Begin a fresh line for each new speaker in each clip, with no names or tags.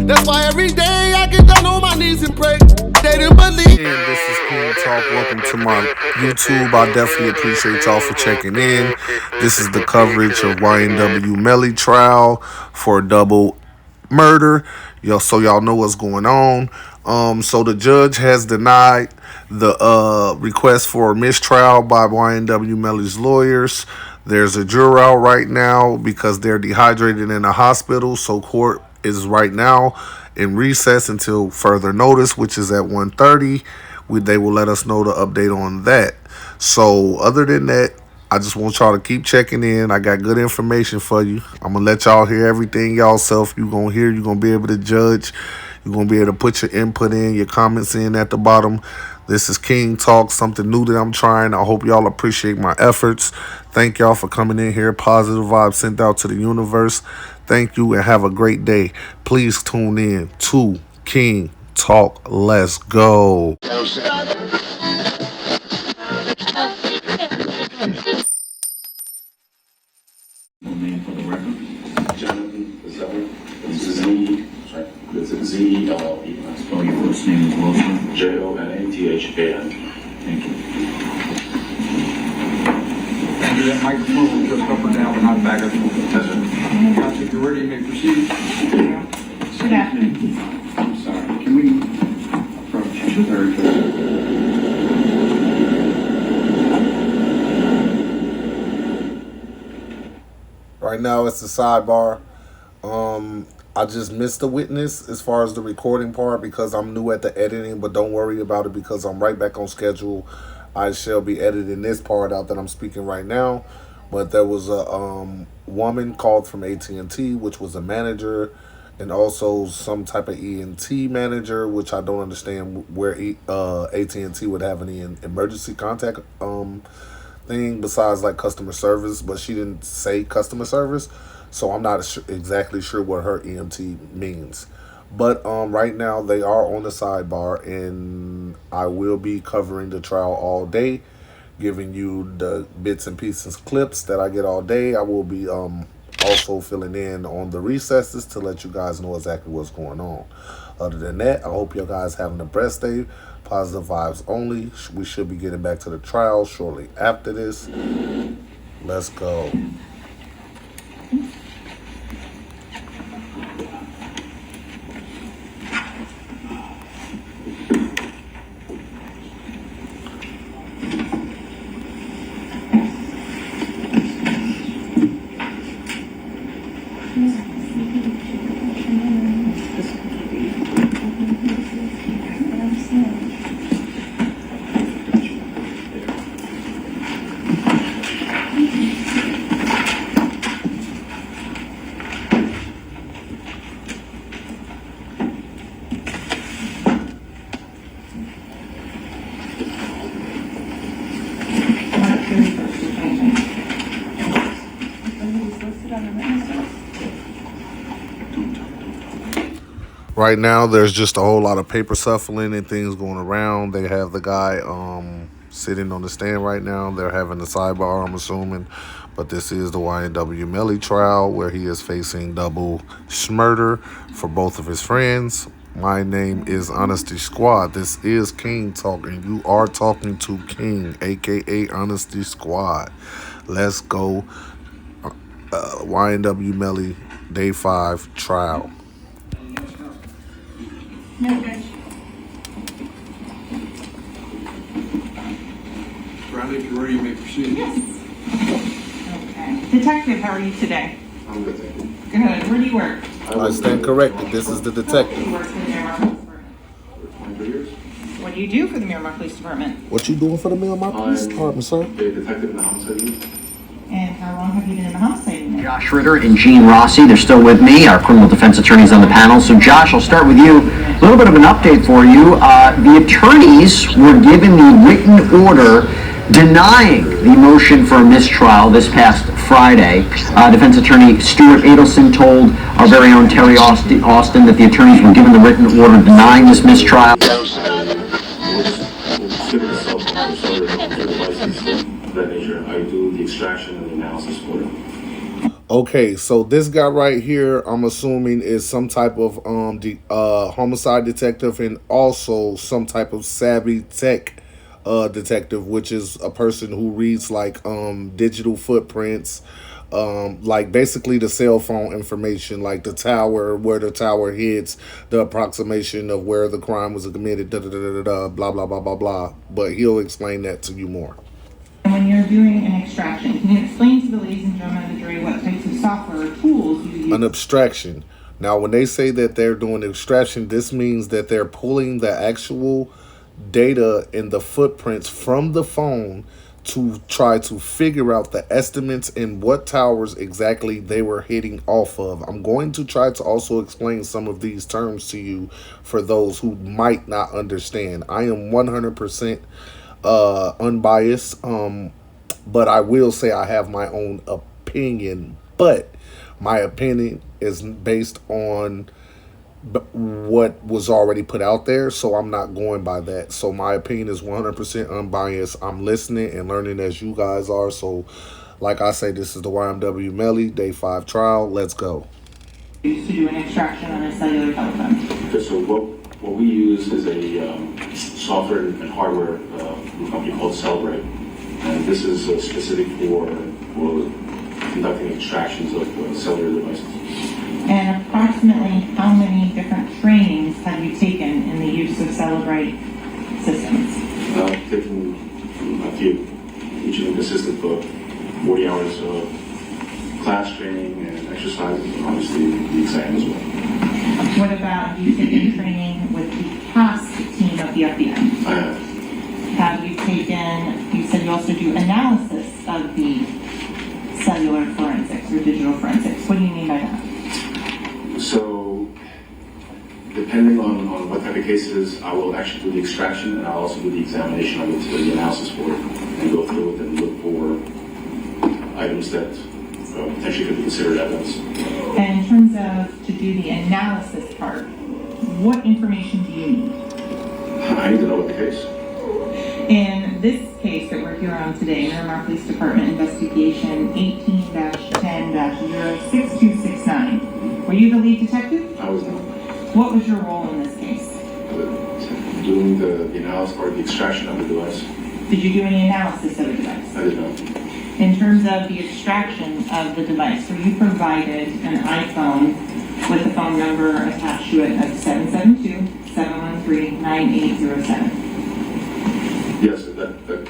That's why every day I get down on my knees and pray. They didn't believe.
And this is King Talk. Welcome to my YouTube. I definitely appreciate y'all for checking in. This is the coverage of YNW MELLY trial for double murder. So y'all know what's going on. So the judge has denied the request for a mistrial by YNW MELLY's lawyers. There's a jury out right now because they're dehydrated in a hospital. So court is right now in recess until further notice, which is at 1:30. They will let us know the update on that. So other than that, I just want y'all to keep checking in. I got good information for you. I'm going to let y'all hear everything y'all self. You're going to hear. You're going to be able to judge. You're going to be able to put your input in, your comments in at the bottom. This is King Talk, something new that I'm trying. I hope y'all appreciate my efforts. Thank y'all for coming in here. Positive vibes sent out to the universe. Thank you and have a great day. Please tune in to King Talk. Let's go.
Name for the record. Jonathan, is that right? This is Z. Sorry. This is Z-L-L-E. Spell your first name as well, sir. Jonathan. Thank you.
And that microphone will just up or down, but not back up.
That's it.
Counsel, if you're ready, you may proceed.
Good afternoon.
I'm sorry. Can we approach you very
Right now it's the sidebar. I just missed the witness as far as the recording part because I'm new at the editing, but don't worry about it because I'm right back on schedule. I shall be editing this part out that I'm speaking right now. But there was a woman called from AT&T, which was a manager, and also some type of ENT manager, which I don't understand where AT&T would have any emergency contact thing besides like customer service, but she didn't say customer service, so I'm not exactly sure what her EMT means. But right now they are on the sidebar, and I will be covering the trial all day, giving you the bits and pieces clips that I get all day. I will be also filling in on the recesses to let you guys know exactly what's going on. Other than that, I hope you guys having a blessed day. Positive vibes only. We should be getting back to the trial shortly after this. Let's go. Right now, there's just a whole lot of paper shuffling and things going around. They have the guy sitting on the stand right now. They're having a sidebar, I'm assuming. But this is the YNW MELLY trial where he is facing double SMURDER for both of his friends. My name is Honesty Squad. This is King Talk, and you are talking to King, a.k.a. Honesty Squad. Let's go. YNW MELLY Day 5 trial.
No, Judge.
Bradley, if you're ready, you may proceed.
Yes. Okay. Detective, how are you today?
I'm good, thank you.
Good. Where do you work?
I stand corrected. This is the
You
detective.
work for the Miramar Police Department.
For 23 years.
What do you do for the Miramar Police Department?
What you doing for the Miramar Police Department, sir?
A detective in the homicide unit.
And how long have you been in the homicide unit?
Josh Ritter and Gene Rossi, they're still with me, our criminal defense attorneys on the panel. So Josh, I'll start with you. A little bit of an update for you. The attorneys were given the written order denying the motion for a mistrial this past Friday. Defense attorney Stuart Adelson told our very own Terry Austin that the attorneys were given the written order denying this mistrial.
That nature, I do the extraction and the analysis for it.
Okay, so this guy right here, I'm assuming is some type of homicide detective and also some type of savvy tech detective, which is a person who reads like digital footprints, like basically the cell phone information, like the tower, where the tower hits, the approximation of where the crime was committed, da da da da da, blah blah blah blah blah. But he'll explain that to you more.
When you're doing an extraction, can you explain to the ladies and gentlemen of the jury what types of software or tools you use?
An abstraction. Now, when they say that they're doing extraction, this means that they're pulling the actual data and the footprints from the phone to try to figure out the estimates and what towers exactly they were hitting off of. I'm going to try to also explain some of these terms to you for those who might not understand. I am 100% unbiased, but I will say I have my own opinion, but my opinion is based on what was already put out there, so I'm not going by that. So my opinion is 100% unbiased. I'm listening and learning as you guys are. So like I say, this is the YNW MELLY Day 5 trial. Let's go.
To do an extraction on a cellular telephone.
Okay, so what we use is a software and hardware company called Celebrate, and this is specific for conducting extractions of cellular devices.
And approximately how many different trainings have you taken in the use of Celebrate systems?
I've taken a few, each of them consisted of 40 hours of class training and exercises, and obviously the exam as well.
What about you taken training with the task team of the FBI?
I have.
Have you taken, you said you also do analysis of the cellular forensics or digital forensics. What do you mean by that?
So, depending on what type of case it is, I will actually do the extraction and I'll also do the examination of it, the analysis for it, and go through it and look for items that potentially could be considered evidence.
And in terms of to do the analysis part, what information do you need?
I need to know what the case.
In this case that we're here on today, Miramar Police Department Investigation 18-10-06269, were you the lead detective?
I was not.
What was your role in this case?
Doing the analysis or the extraction of the device.
Did you do any analysis of the device?
I did not.
In terms of the extraction of the device, were you provided an iPhone with a phone number attached to it of 772-713-9807?
Yes,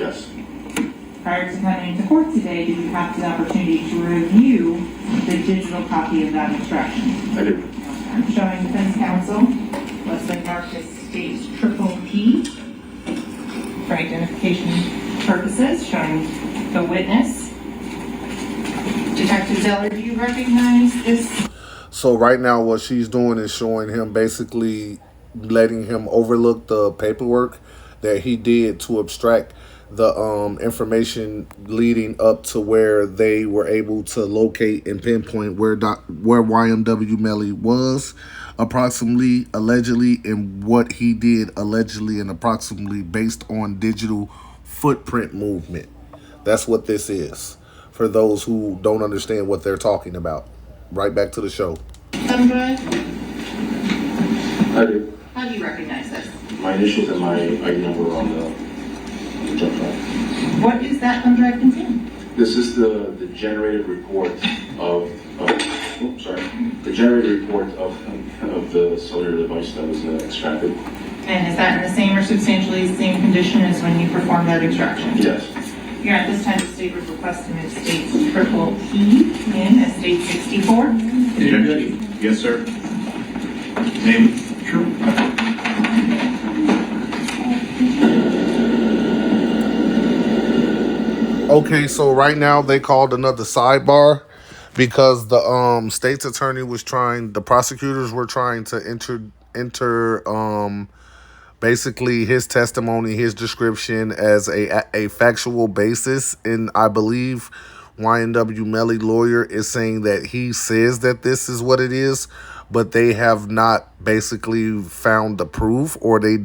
yes.
Prior to coming to court today, did you have the opportunity to review the digital copy of that extraction?
I did.
I'm showing defense counsel, Leslie Marcus states triple P for identification purposes, showing the witness. Detective Zeller, do you recognize this?
So right now what she's doing is showing him, basically letting him overlook the paperwork that he did to abstract the information leading up to where they were able to locate and pinpoint where YNW MELLY was approximately, allegedly, and what he did allegedly and approximately based on digital footprint movement. That's what this is, for those who don't understand what they're talking about. Right back to the show.
Thumb drive?
I did.
How do you recognize this?
My initials and my ID number on the jump drive.
What is that thumb drive contain?
This is the generated report of the generated report of the cellular device that was extracted.
And is that in the same or substantially the same condition as when you performed that extraction?
Yes.
Here at this time, the state would request to move states triple P in as state 64.
Objection. Yes, sir. Name? True.
Okay, so right now they called another sidebar because the state's attorney was the prosecutors were trying to enter basically his testimony, his description as a factual basis. And I believe YNW MELLY lawyer is saying that he says that this is what it is, but they have not basically found the proof, or they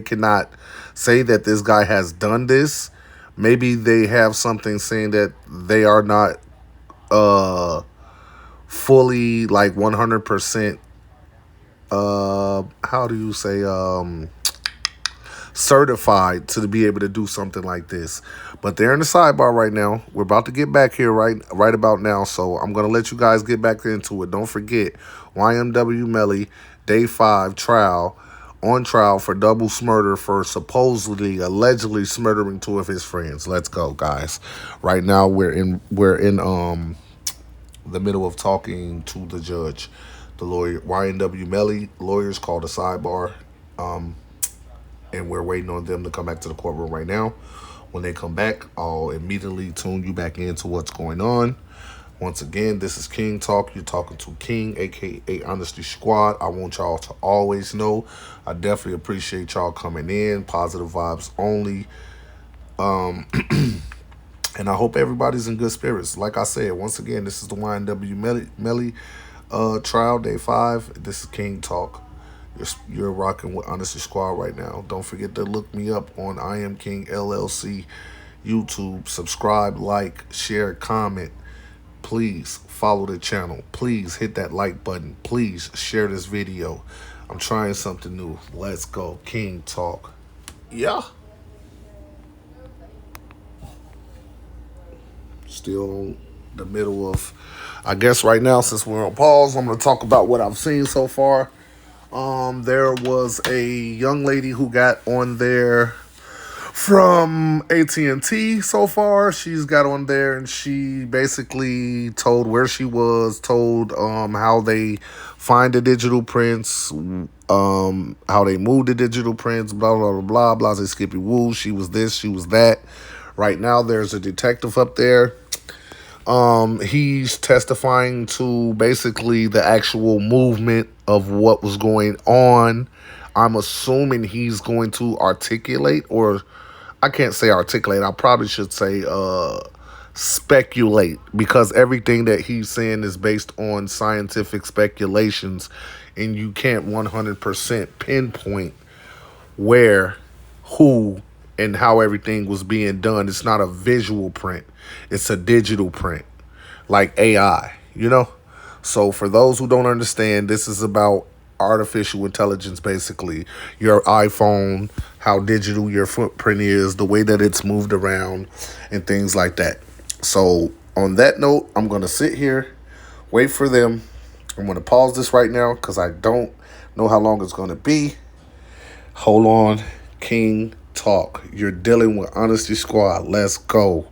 cannot say that this guy has done this. Maybe they have something saying that they are not fully like 100% how do you say certified to be able to do something like this. But they're in the sidebar right now. We're about to get back here right about now, so I'm gonna let you guys get back into it. Don't forget, YNW Melly Day 5 trial, on trial for double SMURDER for supposedly allegedly smurdering 2 of his friends. Let's go, guys. Right now we're in the middle of talking to the judge. The lawyer, YNW Melly lawyers called a sidebar, and we're waiting on them to come back to the courtroom right now. When they come back, I'll immediately tune you back into what's going on. Once again, this is King Talk. You're talking to King, aka Honesty Squad. I want y'all to always know I definitely appreciate y'all coming in. Positive vibes only. And I hope everybody's in good spirits. Like I said, once again, this is the YNW Melly trial, Day 5. This is King Talk. You're rocking with Honesty Squad right now. Don't forget to look me up on I Am King LLC, YouTube. Subscribe, like, share, comment. Please follow the channel. Please hit that like button. Please share this video. I'm trying something new. Let's go. King Talk. Yeah. Still in the middle of, I guess right now, since we're on pause, I'm going to talk about what I've seen so far. There was a young lady who got on there from AT&T so far. She's got on there and she basically told where she was, told how they find the digital prints, how they move the digital prints, blah, blah, blah, blah, blah, say Skippy Woo. She was this, she was that. Right now, there's a detective up there. He's testifying to basically the actual movement of what was going on. I'm assuming he's going to articulate, or I can't say articulate, I probably should say speculate, because everything that he's saying is based on scientific speculations, and you can't 100% pinpoint where, who, and how everything was being done. It's not a visual print. It's a digital print, like AI, you know? So for those who don't understand, this is about artificial intelligence, basically. Your iPhone, how digital your footprint is, the way that it's moved around, and things like that. So on that note, I'm going to sit here, wait for them. I'm going to pause this right now because I don't know how long it's going to be. Hold on. King Talk. You're dealing with Honesty Squad. Let's go.